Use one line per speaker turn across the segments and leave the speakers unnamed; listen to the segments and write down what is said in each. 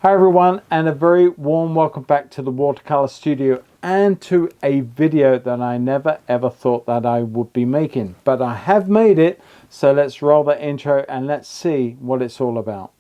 Hi everyone, and a very warm welcome back to the Watercolor Studio and to a video that I never ever thought that I would be making, but I have made it. So let's roll the intro and let's see what it's all about.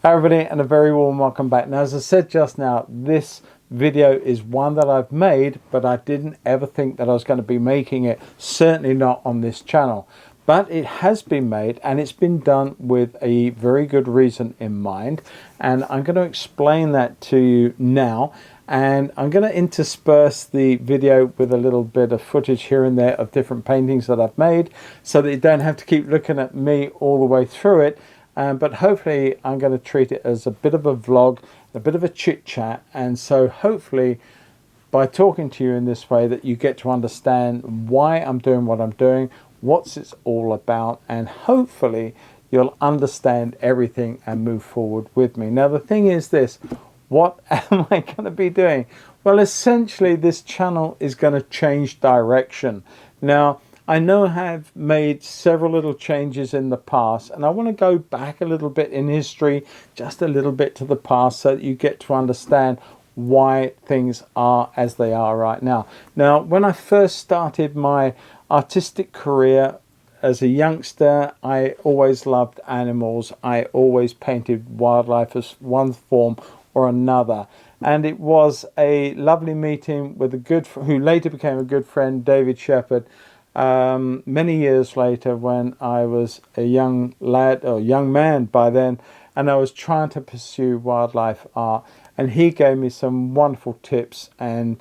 Hi everybody, and a very warm welcome back. Now, as I said just now, this video is one that I've made, but I didn't ever think that I was going to be making it, certainly not on this channel. But it has been made, and it's been done with a very good reason in mind, and I'm going to explain that to you now. And I'm going to intersperse the video with a little bit of footage here and there of different paintings that I've made, so that you don't have to keep looking at me all the way through it. But hopefully I'm going to treat it as a bit of a vlog, a bit of a chit chat. And so hopefully by talking to you in this way that you get to understand why I'm doing what I'm doing, what's it's all about, and hopefully you'll understand everything and move forward with me. Now the thing is this, what am I going to be doing? Well, essentially this channel is going to change direction. Now, I know I have made several little changes in the past, and I want to go back a little bit in history, just a little bit to the past, so that you get to understand why things are as they are right now. Now, when I first started my artistic career as a youngster, I always loved animals. I always painted wildlife as one form or another. And it was a lovely meeting with who later became a good friend, David Shepherd. Many years later, when I was a young lad or young man by then, and I was trying to pursue wildlife art, and he gave me some wonderful tips and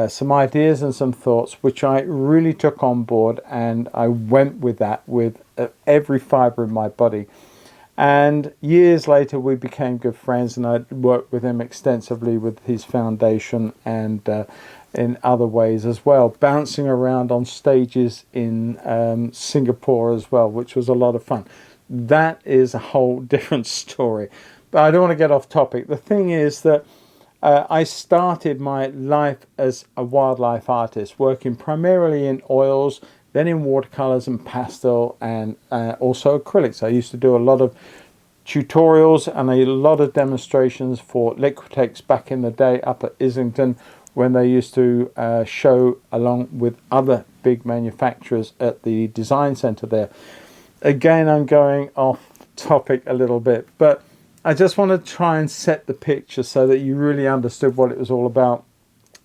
some ideas and some thoughts which I really took on board, and I went with that with every fiber of my body. And years later we became good friends, and I worked with him extensively with his foundation and in other ways as well, bouncing around on stages in Singapore as well, which was a lot of fun. That is a whole different story, but I don't want to get off topic. The thing is that I started my life as a wildlife artist, working primarily in oils, then in watercolors and pastel, and also acrylics. I used to do a lot of tutorials and a lot of demonstrations for Liquitex back in the day up at Islington, when they used to show along with other big manufacturers at the design center there. Again, I'm going off topic a little bit, but I just want to try and set the picture so that you really understood what it was all about.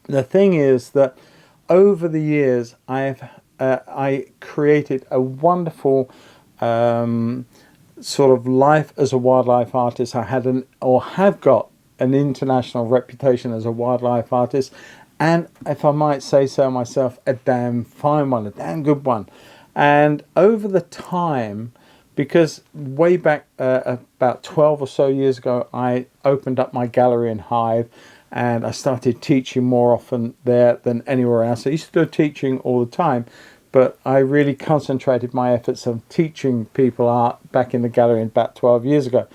The thing is that over the years, I created a wonderful sort of life as a wildlife artist. I had have got an international reputation as a wildlife artist, and if I might say so myself, a damn fine one, a damn good one. And over the time, because way back about 12 or so years ago, I opened up my gallery in Hive, and I started teaching more often there than anywhere else. I used to do teaching all the time, but I really concentrated my efforts on teaching people art back in the gallery about 12 years ago,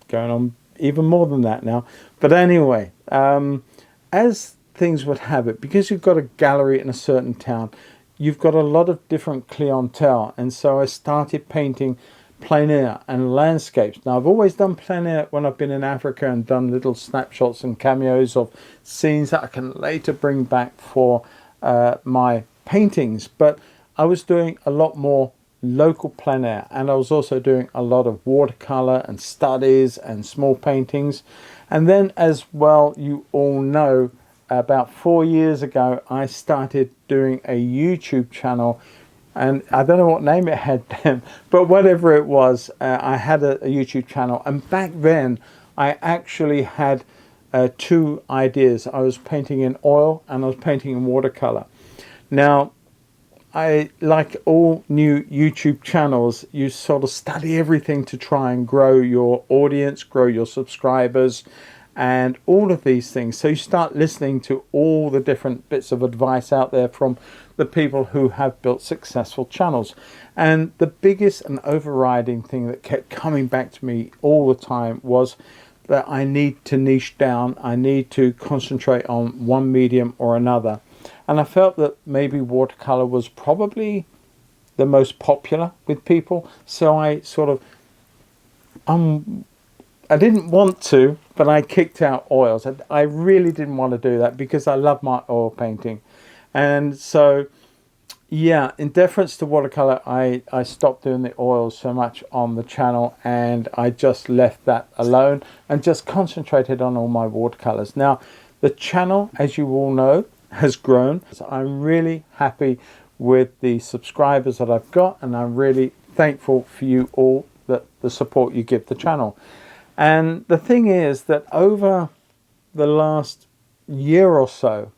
going on even more than that now. But anyway, as things would have it, because you've got a gallery in a certain town, you've got a lot of different clientele, and so I started painting plein air and landscapes. Now, I've always done plein air when I've been in Africa and done little snapshots and cameos of scenes that I can later bring back for my paintings, but I was doing a lot more local plein air, and I was also doing a lot of watercolor and studies and small paintings. And then, as well, you all know, about 4 years ago I started doing a YouTube channel, and I don't know what name it had then, but whatever it was, I had a YouTube channel. And back then I actually had two ideas. I was painting in oil and I was painting in watercolor. Now, like all new YouTube channels, you sort of study everything to try and grow your audience, grow your subscribers, and all of these things. So you start listening to all the different bits of advice out there from the people who have built successful channels. And the biggest and overriding thing that kept coming back to me all the time was that I need to niche down. I need to concentrate on one medium or another. And I felt that maybe watercolor was probably the most popular with people. So I sort of, I didn't want to, but I kicked out oils. I really didn't want to do that because I love my oil painting. And so, yeah, in deference to watercolor, I stopped doing the oils so much on the channel, and I just left that alone and just concentrated on all my watercolors. Now, the channel, as you all know, has grown. So I'm really happy with the subscribers that I've got, and I'm really thankful for you all, that the support you give the channel. And the thing is that over the last year or so,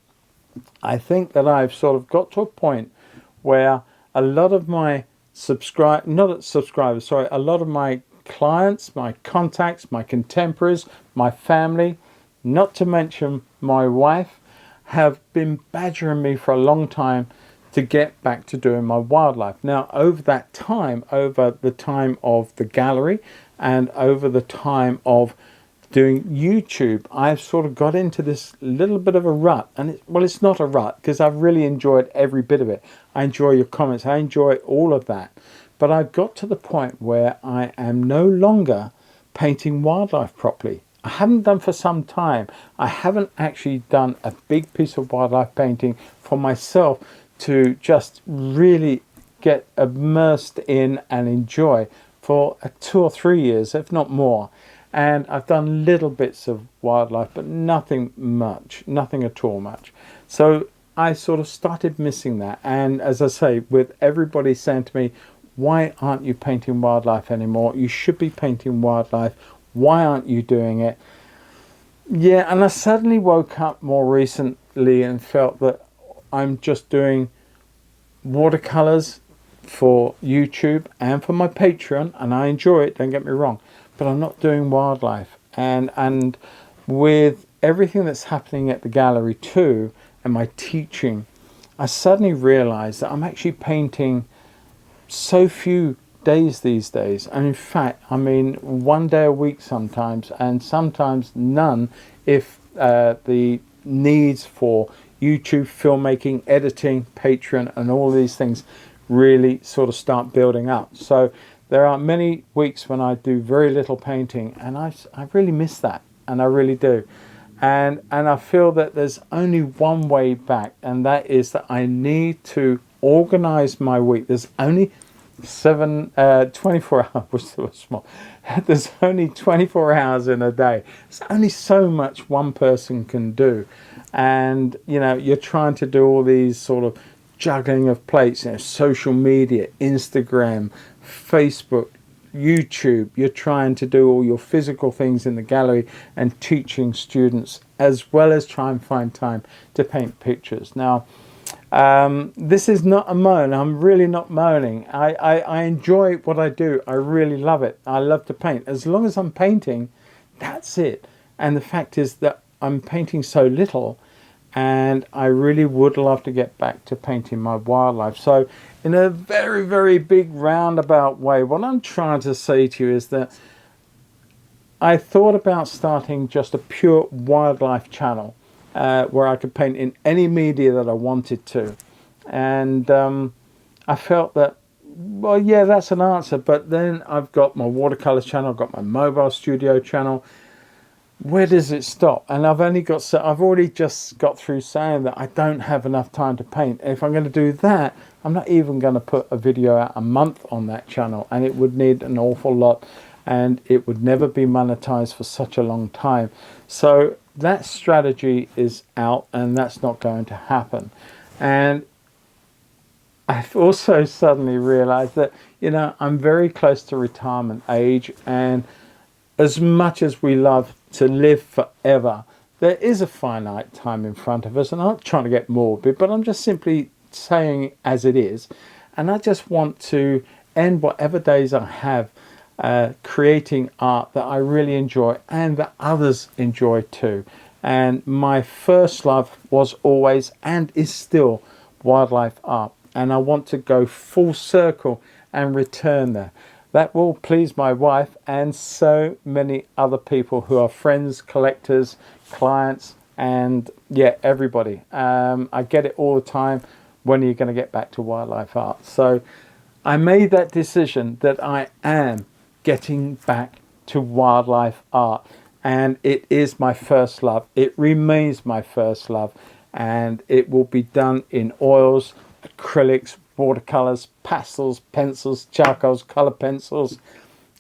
I think that I've sort of got to a point where a lot of my a lot of my clients, my contacts, my contemporaries, my family, not to mention my wife, have been badgering me for a long time to get back to doing my wildlife. Now, over that time, over the time of the gallery and over the time of doing YouTube, I've sort of got into this little bit of a rut. And it's not a rut, because I've really enjoyed every bit of it. I enjoy your comments. I enjoy all of that. But I've got to the point where I am no longer painting wildlife properly. I haven't done for some time. I haven't actually done a big piece of wildlife painting for myself to just really get immersed in and enjoy for 2 or 3 years, if not more. And I've done little bits of wildlife, but nothing much, nothing at all much. So I sort of started missing that. And as I say, with everybody saying to me, why aren't you painting wildlife anymore? You should be painting wildlife. Why aren't you doing it? Yeah, and I suddenly woke up more recently and felt that I'm just doing watercolors for YouTube and for my Patreon, and I enjoy it, don't get me wrong, but I'm not doing wildlife. And with everything that's happening at the gallery too, and my teaching, I suddenly realized that I'm actually painting so few days these days. And in fact, I mean, 1 day a week sometimes, and sometimes none if the needs for YouTube, filmmaking, editing, Patreon, and all these things really sort of start building up. So there are many weeks when I do very little painting, and I really miss that, and I really do. And I feel that there's only one way back, and that is that I need to organize my week. There's only 24 hours, which was small. There's only 24 hours in a day. There's only so much one person can do. And, you know, you're trying to do all these sort of juggling of plates, you know, social media, Instagram, Facebook, YouTube. You're trying to do all your physical things in the gallery and teaching students, as well as try and find time to paint pictures. Now, this is not a moan. I'm really not moaning. I enjoy what I do. I really love it. I love to paint. As long as I'm painting, that's it. And the fact is that I'm painting so little, and I really would love to get back to painting my wildlife. So in a very, very big roundabout way, what I'm trying to say to you is that I thought about starting just a pure wildlife channel where I could paint in any media that I wanted to. And I felt that, well, yeah, that's an answer. But then I've got my watercolor channel, I've got my mobile studio channel. Where does it stop? And I've already just got through saying that I don't have enough time to paint. If I'm going to do that, I'm not even going to put a video out a month on that channel, and it would need an awful lot, and it would never be monetized for such a long time. So that strategy is out, and that's not going to happen. And I've also suddenly realized that, you know, I'm very close to retirement age, and as much as we love to live forever, there is a finite time in front of us. And I'm not trying to get morbid, but I'm just simply saying as it is. And I just want to end whatever days I have creating art that I really enjoy and that others enjoy too. And my first love was always and is still wildlife art, and I want to go full circle and return there. That will please my wife and so many other people who are friends, collectors, clients, and yeah, everybody. I get it all the time. When are you going to get back to wildlife art? So I made that decision that I am getting back to wildlife art, and it is my first love. It remains my first love, and it will be done in oils, acrylics, watercolors, pastels, pencils, charcoals, color pencils,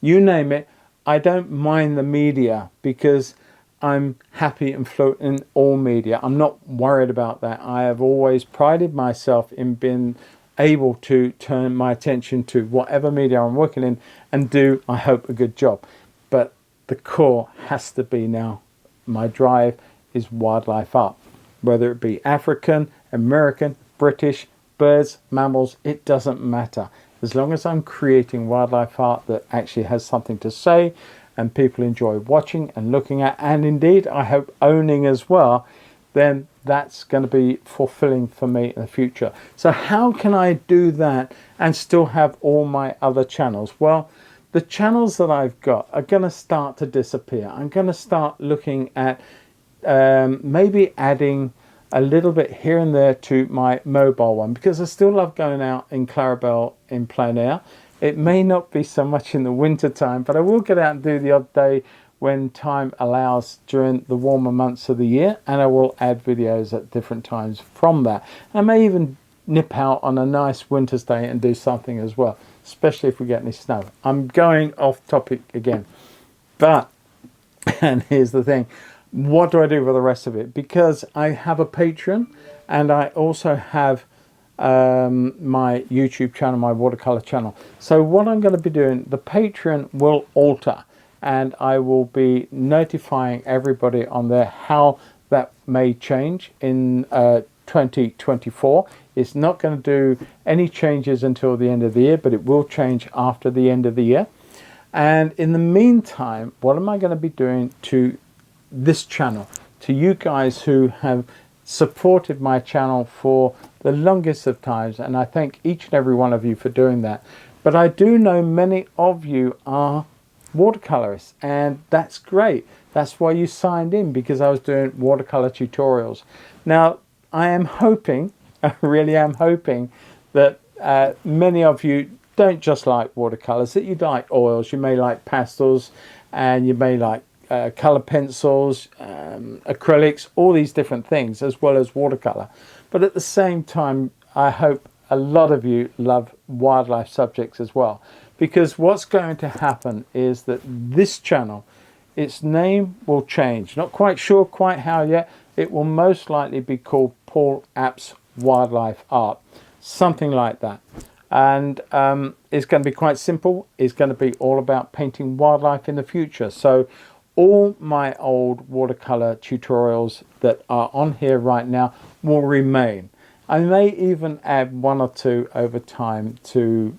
you name it. I don't mind the media because I'm happy and float in all media. I'm not worried about that. I have always prided myself in being able to turn my attention to whatever media I'm working in and do, I hope, a good job. But the core has to be now, my drive is wildlife art, whether it be African, American, British, birds, mammals, it doesn't matter. As long as I'm creating wildlife art that actually has something to say and people enjoy watching and looking at, and indeed I hope owning as well, then that's going to be fulfilling for me in the future. So how can I do that and still have all my other channels? Well, the channels that I've got are going to start to disappear. I'm going to start looking at maybe adding a little bit here and there to my mobile one, because I still love going out in Clarabelle in plein air. It may not be so much in the winter time, but I will get out and do the odd day when time allows during the warmer months of the year, and I will add videos at different times from that. I may even nip out on a nice winter's day and do something as well, especially if we get any snow. I'm going off topic again, but and here's the thing, what do I do for the rest of it? Because I have a Patreon and I also have my YouTube channel, my watercolor channel. So what I'm going to be doing, the Patreon will alter, and I will be notifying everybody on there how that may change in 2024. It's not going to do any changes until the end of the year, but it will change after the end of the year. And in the meantime, what am I going to be doing to this channel, to you guys who have supported my channel for the longest of times, and I thank each and every one of you for doing that. But I do know many of you are watercolorists, and that's great. That's why you signed in, because I was doing watercolor tutorials. Now I am hoping, I really am hoping, that many of you don't just like watercolors, that you like oils, you may like pastels, and you may like color pencils, acrylics, all these different things, as well as watercolor. But at the same time, I hope a lot of you love wildlife subjects as well, because what's going to happen is that this channel, its name will change. Not quite sure quite how yet. It will most likely be called Paul Apps Wildlife Art, something like that. And it's going to be quite simple. It's going to be all about painting wildlife in the future. So all my old watercolor tutorials that are on here right now will remain. I may even add one or two over time to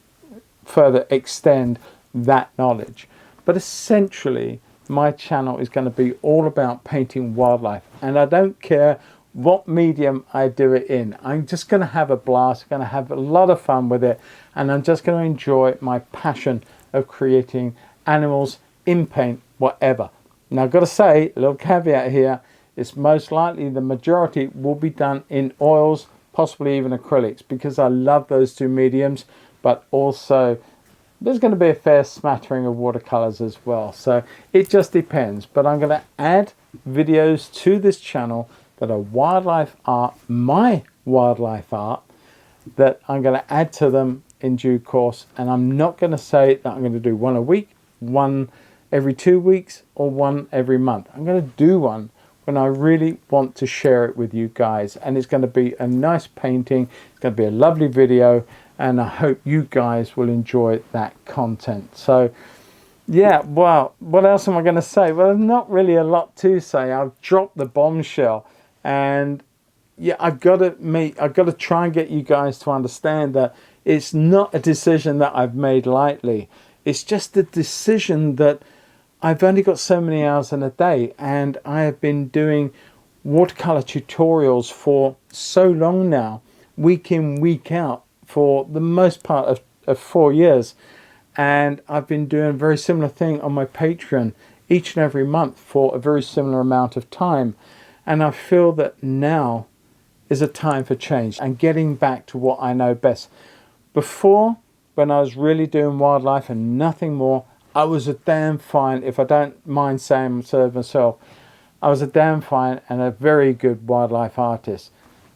further extend that knowledge. But essentially, my channel is going to be all about painting wildlife. And I don't care what medium I do it in. I'm just going to have a blast, going to have a lot of fun with it, and I'm just going to enjoy my passion of creating animals in paint, whatever. Now I've got to say, a little caveat here, it's most likely the majority will be done in oils, possibly even acrylics, because I love those two mediums, but also there's going to be a fair smattering of watercolors as well. So it just depends, but I'm going to add videos to this channel that are wildlife art, my wildlife art, that I'm going to add to them in due course. And I'm not going to say that I'm going to do one a week, one every 2 weeks, or one every month. I'm going to do one when I really want to share it with you guys. And it's going to be a nice painting. It's going to be a lovely video. And I hope you guys will enjoy that content. So yeah, well, what else am I going to say? Well, not really a lot to say. I've dropped the bombshell. And yeah, I've got to try and get you guys to understand that it's not a decision that I've made lightly. It's just a decision that I've only got so many hours in a day, and I have been doing watercolor tutorials for so long now. week in, week out for the most part of 4 years. And I've been doing a very similar thing on my Patreon each and every month for a very similar amount of time. And I feel that now is a time for change and getting back to what I know best. Before, when I was really doing wildlife and nothing more, I was a damn fine, if I don't mind saying so myself, I was a damn fine and a very good wildlife artist.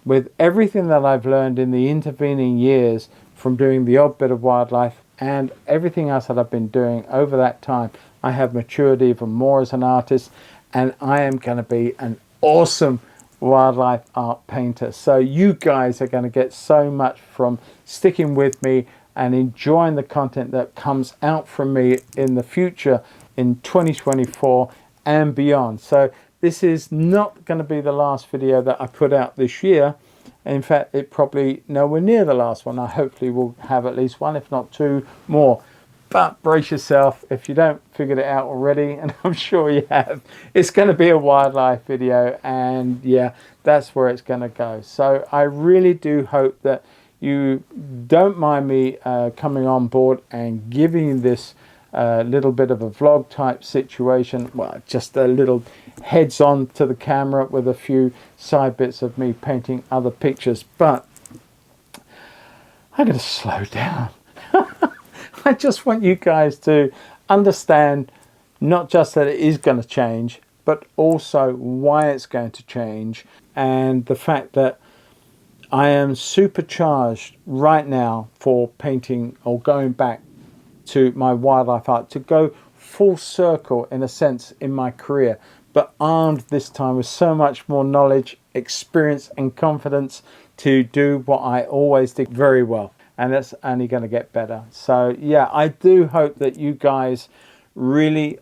With everything that I've learned in the intervening years from doing the odd bit of wildlife and everything else that I've been doing over that time, I have matured even more as an artist, and I am going to be an awesome wildlife art painter. So you guys are going to get so much from sticking with me and enjoying the content that comes out from me in the future in 2024 and beyond. So this is not going to be the last video that I put out this year. In fact, it probably nowhere near the last one. I hopefully will have at least one, if not two more. But brace yourself if you don't figure it out already, and I'm sure you have. It's going to be a wildlife video, and yeah, that's where it's going to go. So I really do hope that you don't mind me coming on board and giving you this little bit of a vlog type situation. Well, just a little heads on to the camera with a few side bits of me painting other pictures. But I'm going to slow down. I just want you guys to understand not just that it is going to change, but also why it's going to change, and the fact that I am supercharged right now for painting or going back to my wildlife art, to go full circle in a sense in my career, but armed this time with so much more knowledge, experience and confidence to do what I always did very well. And that's only going to get better. So yeah, I do hope that you guys really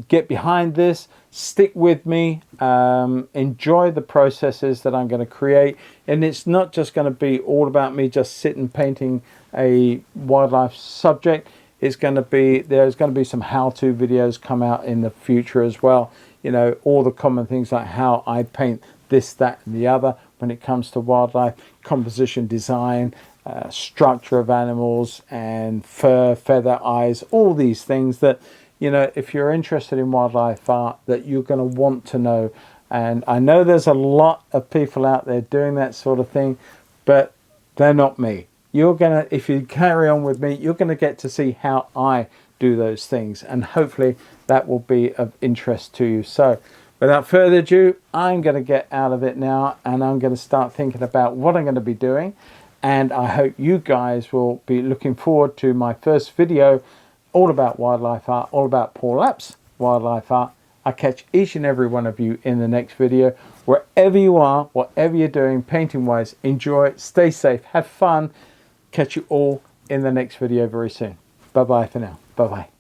get behind this, stick with me, enjoy the processes that I'm going to create. And it's not just going to be all about me just sitting painting a wildlife subject. It's going to be, there's going to be some how-to videos come out in the future as well. You know, all the common things like how I paint this, that and the other when it comes to wildlife, composition, design, structure of animals and fur, feather, eyes, all these things that, you know, if you're interested in wildlife art, that you're going to want to know. And I know there's a lot of people out there doing that sort of thing, but they're not me. You're going to, if you carry on with me, you're going to get to see how I do those things, and hopefully that will be of interest to you. So without further ado, I'm going to get out of it now, and I'm going to start thinking about what I'm going to be doing. And I hope you guys will be looking forward to my first video all about wildlife art, all about Paul Laps wildlife art. I'll catch each and every one of you in the next video. Wherever you are, whatever you're doing, painting wise, enjoy it, stay safe, have fun. Catch you all in the next video very soon. Bye bye for now. Bye bye.